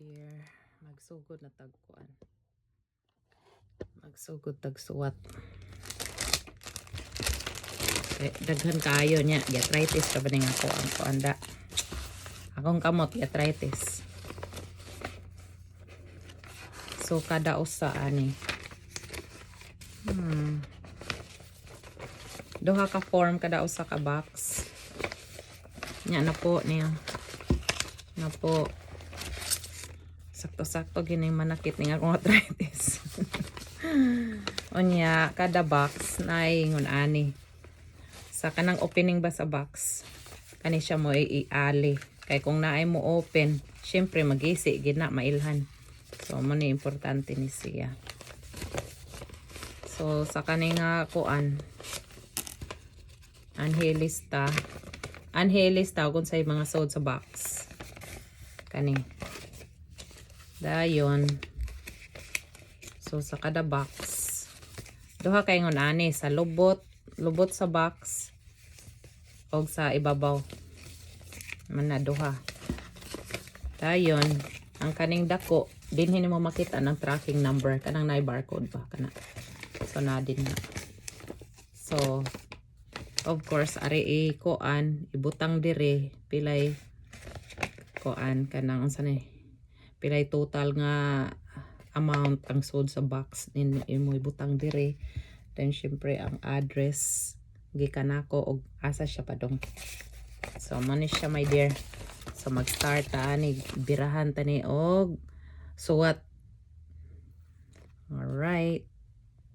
dear, magsugod na tagkuan. Magsugod tagsuwat. Daghan kaayo niya, gastritis ka ba ning ako ang kuanda. Akong kamot gastritis. So kada usa ani. Duha ka form kada usa ka box. Nya na po niya. Na po. Sakto-sakto gini manakit ning akong arthritis. Onya kada box na ingon ani. Sa kanang opening ba sa box, kani siya mo iali. Kay kung naay mo open, syempre magisi gina mailhan. So mo ni importante ni siya. So sa kaning kuan anhelista kung sa mga sod sa box. Kani. Dayon. So sa kada box, duha kay ngon ani sa lubot sa box og sa ibabaw. Man na duha. Dayon, ang kaning dako, dinhi nimo makita ng tracking number kanang nay barcode ba kana. So na din na. So of course ari kuan ibutang dire pilay kuan kanang unsa ni pilay total nga amount ang sod sa box nin imo ibutang dire. Then syempre ang address gikan nako og asa siya padong. So mo ni siya my dear. So mag-start ta ni birahan ta ni og suwat. Alright.